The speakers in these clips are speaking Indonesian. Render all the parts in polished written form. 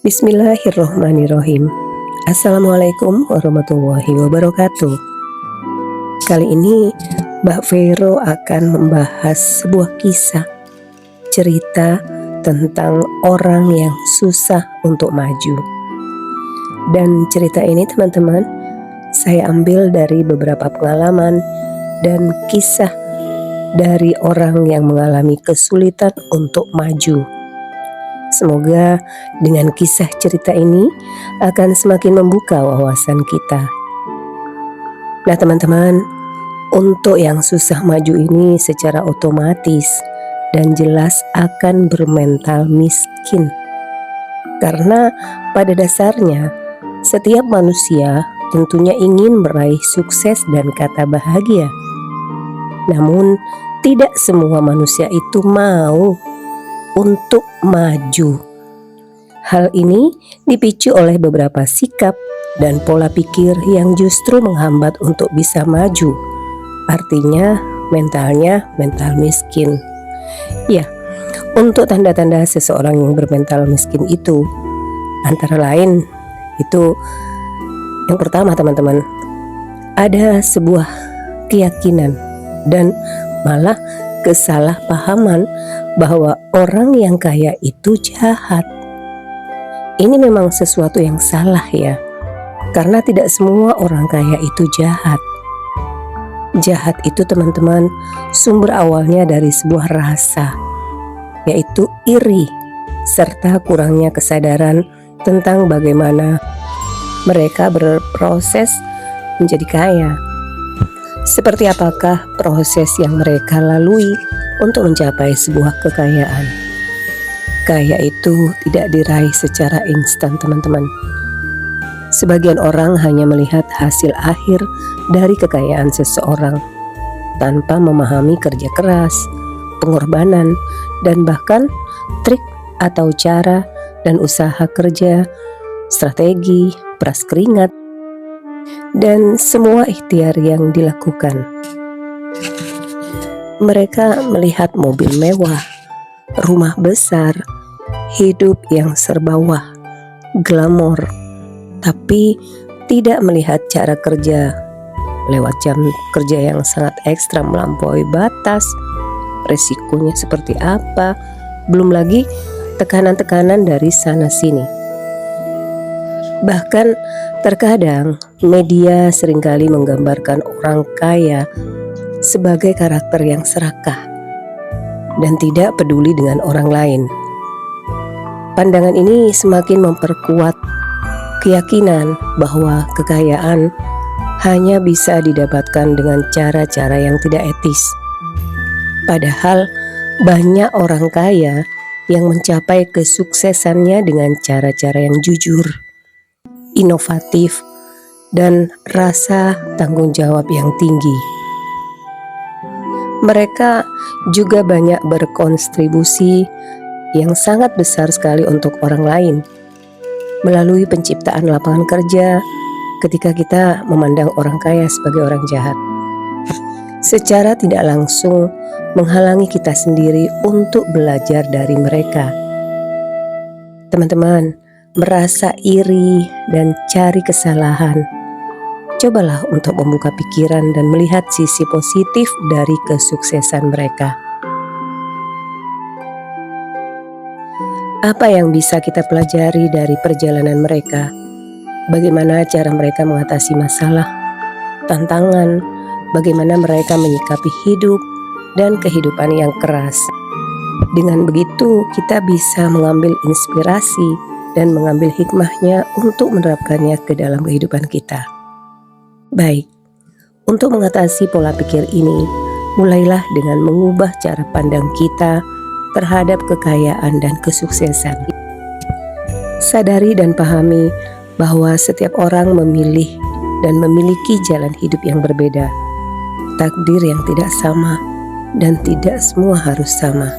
Bismillahirrohmanirrohim. Assalamualaikum warahmatullahi wabarakatuh. Kali ini Mbak Vero akan membahas sebuah kisah, cerita tentang orang yang susah untuk maju. Dan cerita ini teman-teman, saya ambil dari beberapa pengalaman dan kisah dari orang yang mengalami kesulitan untuk maju. Semoga dengan kisah cerita ini akan semakin membuka wawasan kita. Nah teman-teman, untuk yang susah maju ini secara otomatis dan jelas akan bermental miskin. Karena pada dasarnya setiap manusia tentunya ingin meraih sukses dan kata bahagia. Namun tidak semua manusia itu mau untuk maju. Hal ini dipicu oleh beberapa sikap dan pola pikir yang justru menghambat untuk bisa maju. Artinya mentalnya mental miskin. Ya, untuk tanda-tanda seseorang yang bermental miskin itu antara lain itu yang pertama teman-teman, ada sebuah keyakinan dan malah kesalahpahaman bahwa orang yang kaya itu jahat. Ini memang sesuatu yang salah ya, karena tidak semua orang kaya itu jahat. Jahat itu teman-teman sumber awalnya dari sebuah rasa, yaitu iri serta kurangnya kesadaran tentang bagaimana mereka berproses menjadi kaya. Seperti apakah proses yang mereka lalui untuk mencapai sebuah kekayaan? Kaya itu tidak diraih secara instan teman-teman. Sebagian orang hanya melihat hasil akhir dari kekayaan seseorang tanpa memahami kerja keras, pengorbanan, dan bahkan trik atau cara dan usaha kerja, strategi, peras keringat, dan semua ikhtiar yang dilakukan. Mereka melihat mobil mewah, rumah besar, hidup yang serba wah, glamor, tapi tidak melihat cara kerja lewat jam kerja yang sangat ekstra melampaui batas, resikonya seperti apa, belum lagi tekanan-tekanan dari sana sini. Bahkan terkadang media seringkali menggambarkan orang kaya sebagai karakter yang serakah dan tidak peduli dengan orang lain. Pandangan ini semakin memperkuat keyakinan bahwa kekayaan hanya bisa didapatkan dengan cara-cara yang tidak etis. Padahal banyak orang kaya yang mencapai kesuksesannya dengan cara-cara yang jujur, inovatif, dan rasa tanggung jawab yang tinggi. Mereka juga banyak berkontribusi yang sangat besar sekali untuk orang lain melalui penciptaan lapangan kerja ketika kita memandang orang kaya sebagai orang jahat. Secara tidak langsung menghalangi kita sendiri untuk belajar dari mereka. Teman-teman, merasa iri dan cari kesalahan, cobalah untuk membuka pikiran dan melihat sisi positif dari kesuksesan mereka. Apa yang bisa kita pelajari dari perjalanan mereka? Bagaimana cara mereka mengatasi masalah, tantangan, bagaimana mereka menyikapi hidup dan kehidupan yang keras. Dengan begitu kita bisa mengambil inspirasi dan mengambil hikmahnya untuk menerapkannya ke dalam kehidupan kita. Baik, untuk mengatasi pola pikir ini, mulailah dengan mengubah cara pandang kita terhadap kekayaan dan kesuksesan. Sadari dan pahami bahwa setiap orang memilih dan memiliki jalan hidup yang berbeda, takdir yang tidak sama, dan tidak semua harus sama.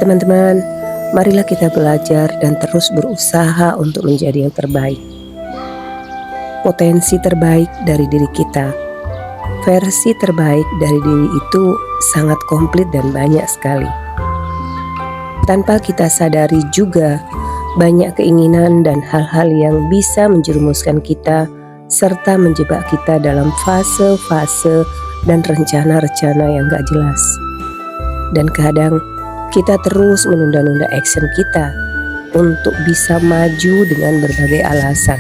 Teman-teman, marilah kita belajar dan terus berusaha untuk menjadi yang terbaik. Potensi terbaik dari diri kita, versi terbaik dari diri itu sangat komplit dan banyak sekali. Tanpa kita sadari juga Banyak keinginan dan hal-hal yang bisa menjerumuskan kita serta menjebak kita dalam fase-fase dan rencana-rencana yang gak jelas. Dan kadang kita terus menunda-nunda action kita untuk bisa maju dengan berbagai alasan.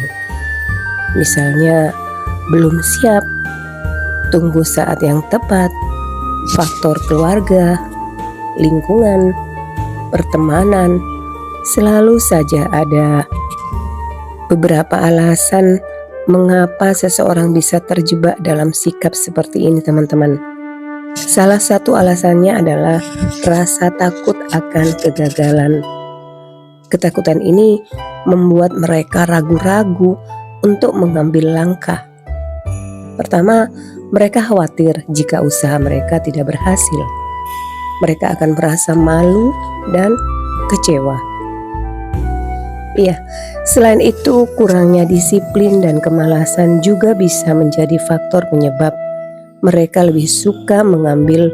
Misalnya, belum siap, tunggu saat yang tepat, faktor keluarga, lingkungan, pertemanan, selalu saja ada beberapa alasan mengapa seseorang bisa terjebak dalam sikap seperti ini, teman-teman. Salah satu alasannya adalah rasa takut akan kegagalan. Ketakutan ini membuat mereka ragu-ragu untuk mengambil langkah. Pertama, mereka khawatir jika usaha mereka tidak berhasil. Mereka akan merasa malu dan kecewa. Iya, selain itu kurangnya disiplin dan kemalasan juga bisa menjadi faktor penyebab mereka lebih suka mengambil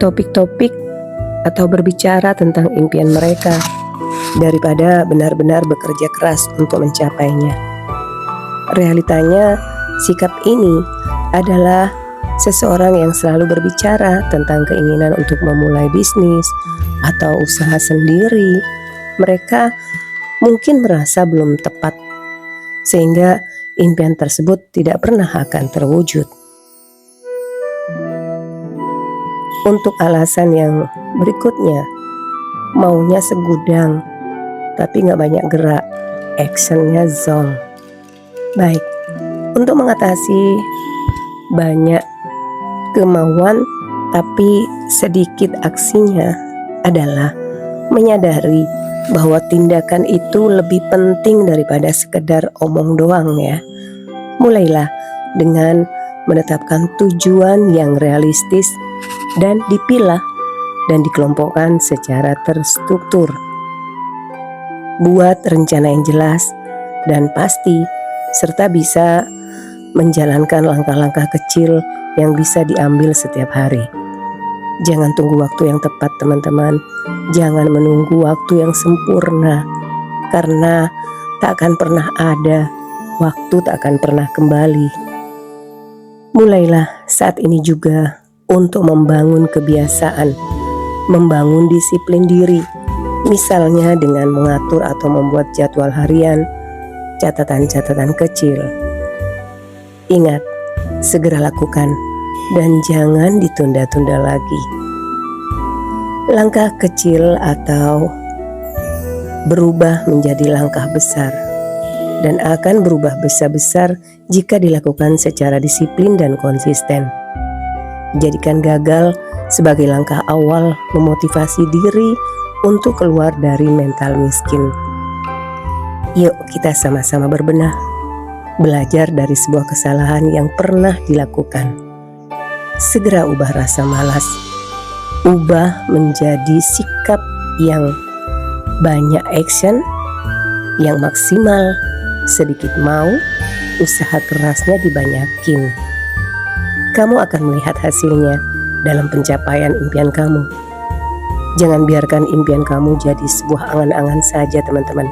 topik-topik atau berbicara tentang impian mereka daripada benar-benar bekerja keras untuk mencapainya. Realitanya, sikap ini adalah seseorang yang selalu berbicara tentang keinginan untuk memulai bisnis atau usaha sendiri. Mereka mungkin merasa belum tepat, sehingga impian tersebut tidak pernah akan terwujud. Untuk alasan yang berikutnya, maunya segudang, tapi gak banyak gerak, actionnya zonk. Baik, untuk mengatasi banyak kemauan tapi sedikit aksinya adalah menyadari bahwa tindakan itu lebih penting daripada sekedar omong doang ya. Mulailah dengan menetapkan tujuan yang realistis dan dipilah dan dikelompokkan secara terstruktur. Buat rencana yang jelas dan pasti serta bisa menjalankan langkah-langkah kecil yang bisa diambil setiap hari. Jangan tunggu waktu yang tepat, teman-teman. Jangan menunggu waktu yang sempurna, karena tak akan pernah ada, waktu tak akan pernah kembali. Mulailah saat ini juga untuk membangun kebiasaan, membangun disiplin diri, misalnya dengan mengatur atau membuat jadwal harian, catatan-catatan kecil. Ingat, segera lakukan dan jangan ditunda-tunda lagi. Langkah kecil atau berubah menjadi langkah besar dan akan berubah besar-besar jika dilakukan secara disiplin dan konsisten. Jadikan gagal sebagai langkah awal memotivasi diri untuk keluar dari mental miskin. Yuk kita sama-sama berbenah, belajar dari sebuah kesalahan yang pernah dilakukan. Segera ubah rasa malas, ubah menjadi sikap yang banyak action, yang maksimal, sedikit mau, usaha kerasnya dibanyakin. Kamu akan melihat hasilnya dalam pencapaian impian kamu. Jangan biarkan impian kamu jadi sebuah angan-angan saja, teman-teman.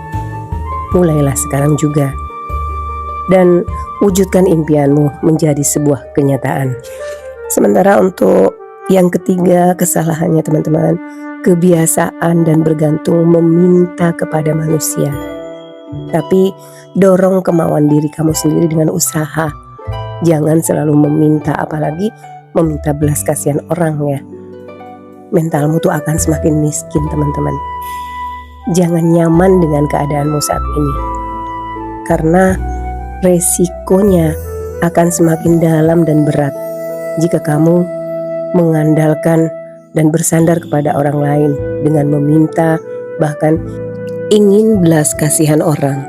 Mulailah sekarang juga dan wujudkan impianmu menjadi sebuah kenyataan. Sementara untuk yang ketiga kesalahannya, teman-teman, kebiasaan dan bergantung meminta kepada manusia. Tapi dorong kemauan diri kamu sendiri dengan usaha. Jangan selalu meminta, apalagi meminta belas kasihan orang ya. Mentalmu tuh akan semakin miskin, teman-teman. Jangan nyaman dengan keadaanmu saat ini, karena resikonya akan semakin dalam dan berat jika kamu mengandalkan dan bersandar kepada orang lain dengan meminta, bahkan ingin belas kasihan orang.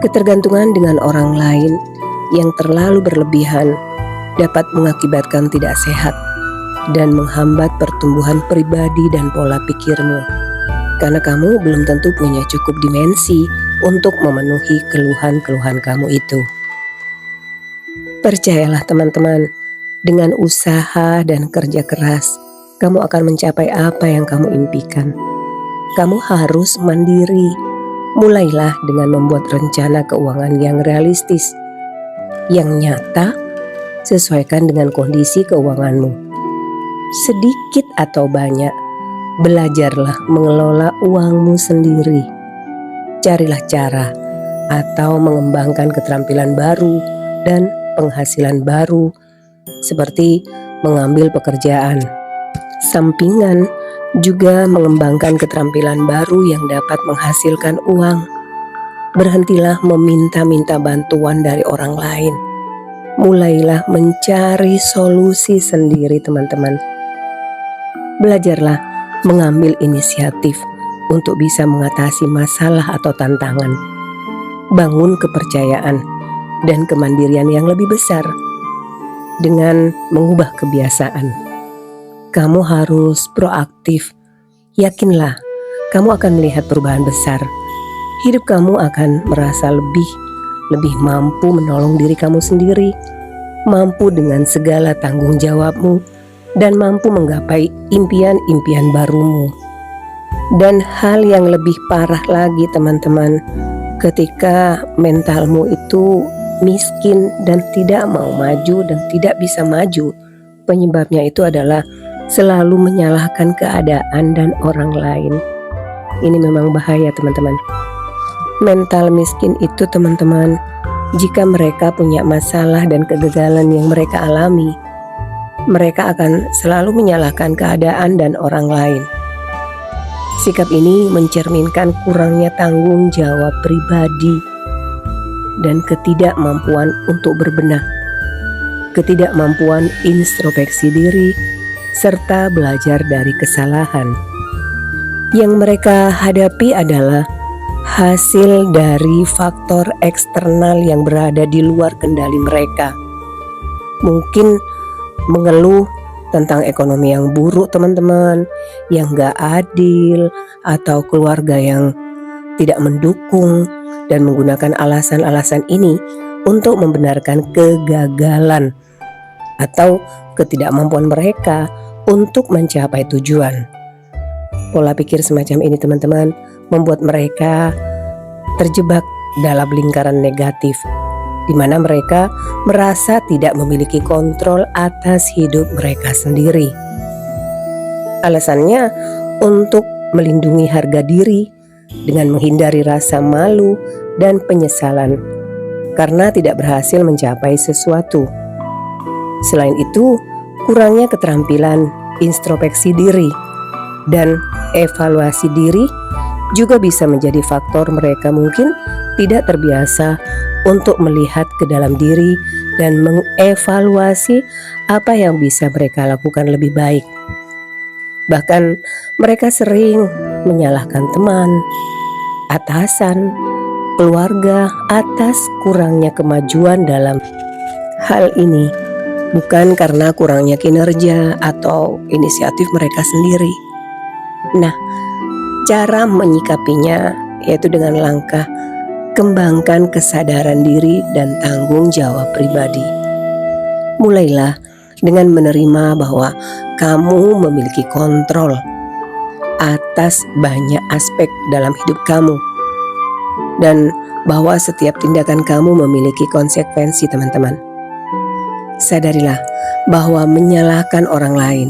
Ketergantungan dengan orang lain yang terlalu berlebihan dapat mengakibatkan tidak sehat dan menghambat pertumbuhan pribadi dan pola pikirmu, karena kamu belum tentu punya cukup dimensi untuk memenuhi keluhan-keluhan kamu itu. Percayalah, teman-teman, dengan usaha dan kerja keras, kamu akan mencapai apa yang kamu impikan. kamu harus mandiri. Mulailah dengan membuat rencana keuangan yang realistis, yang nyata, sesuaikan dengan kondisi keuanganmu. Sedikit atau banyak, belajarlah mengelola uangmu sendiri. Carilah cara atau mengembangkan keterampilan baru dan penghasilan baru, seperti mengambil pekerjaan sampingan, juga mengembangkan keterampilan baru yang dapat menghasilkan uang. Berhentilah meminta-minta bantuan dari orang lain. Mulailah mencari solusi sendiri, teman-teman. Belajarlah mengambil inisiatif untuk bisa mengatasi masalah atau tantangan. Bangun kepercayaan dan kemandirian yang lebih besar dengan mengubah kebiasaan. Kamu harus proaktif. Yakinlah, kamu akan melihat perubahan besar. Hidup kamu akan merasa lebih mampu menolong diri kamu sendiri, mampu dengan segala tanggung jawabmu, dan mampu menggapai impian-impian barumu. Dan hal yang lebih parah lagi, teman-teman, ketika mentalmu itu miskin dan tidak mau maju dan tidak bisa maju, penyebabnya itu adalah selalu menyalahkan keadaan dan orang lain. Ini memang bahaya, teman-teman. Mental miskin itu, teman-teman, jika mereka punya masalah dan kegagalan yang mereka alami, mereka akan selalu menyalahkan keadaan dan orang lain. Sikap ini mencerminkan kurangnya tanggung jawab pribadi dan ketidakmampuan untuk berbenah, ketidakmampuan introspeksi diri, serta belajar dari kesalahan. Yang mereka hadapi adalah hasil dari faktor eksternal yang berada di luar kendali mereka. Mungkin mengeluh tentang ekonomi yang buruk, teman-teman, yang gak adil, atau keluarga yang tidak mendukung, dan menggunakan alasan-alasan ini untuk membenarkan kegagalan atau ketidakmampuan mereka untuk mencapai tujuan. Pola pikir semacam ini, teman-teman, membuat mereka terjebak dalam lingkaran negatif, di mana mereka merasa tidak memiliki kontrol atas hidup mereka sendiri. Alasannya untuk melindungi harga diri dengan menghindari rasa malu dan penyesalan karena tidak berhasil mencapai sesuatu. Selain itu, kurangnya keterampilan introspeksi diri dan evaluasi diri juga bisa menjadi faktor mereka mungkin tidak terbiasa untuk melihat ke dalam diri dan mengevaluasi apa yang bisa mereka lakukan lebih baik. Bahkan mereka sering menyalahkan teman, atasan, keluarga atas kurangnya kemajuan dalam hal ini. Bukan karena kurangnya kinerja atau inisiatif mereka sendiri. Nah, cara menyikapinya yaitu dengan langkah kembangkan kesadaran diri dan tanggung jawab pribadi. Mulailah dengan menerima bahwa kamu memiliki kontrol atas banyak aspek dalam hidup kamu, dan bahwa setiap tindakan kamu memiliki konsekuensi, teman-teman. Sadarilah bahwa menyalahkan orang lain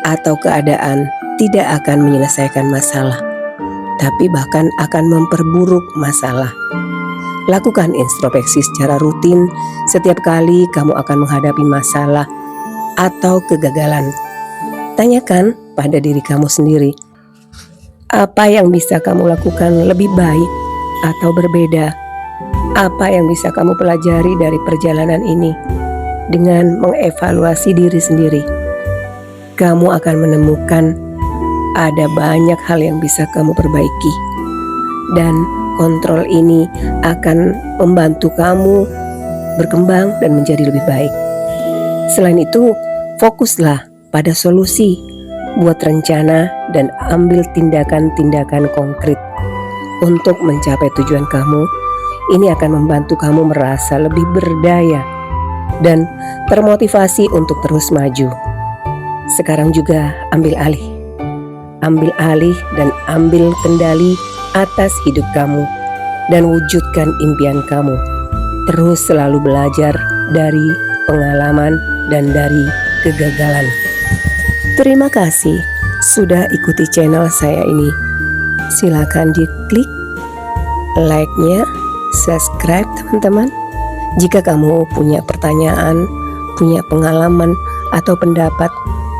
atau keadaan tidak akan menyelesaikan masalah, tapi bahkan akan memperburuk masalah. Lakukan introspeksi secara rutin setiap kali kamu akan menghadapi masalah atau kegagalan. Tanyakan pada diri kamu sendiri, apa yang bisa kamu lakukan lebih baik atau berbeda? Apa yang bisa kamu pelajari dari perjalanan ini? Dengan mengevaluasi diri sendiri, kamu akan menemukan ada banyak hal yang bisa kamu perbaiki, dan kontrol ini akan membantu kamu berkembang dan menjadi lebih baik. Selain itu, fokuslah pada solusi, buat rencana, dan ambil tindakan-tindakan konkret untuk mencapai tujuan kamu. Ini akan membantu kamu merasa lebih berdaya dan termotivasi untuk terus maju. Sekarang juga ambil alih. ambil alih dan ambil kendali atas hidup kamu, dan wujudkan impian kamu. Terus selalu belajar dari pengalaman dan dari kegagalan. Terima kasih sudah ikuti channel saya ini. Silakan diklik like-nya, subscribe teman-teman. Jika kamu punya pertanyaan, punya pengalaman atau pendapat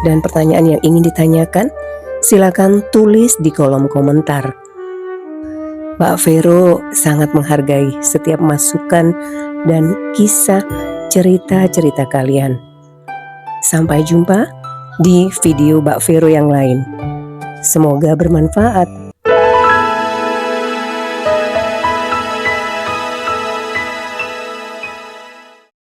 dan pertanyaan yang ingin ditanyakan, silakan tulis di kolom komentar. Mbak Vero sangat menghargai setiap masukan dan kisah cerita-cerita kalian. Sampai jumpa di video Mbak Vero yang lain. Semoga bermanfaat.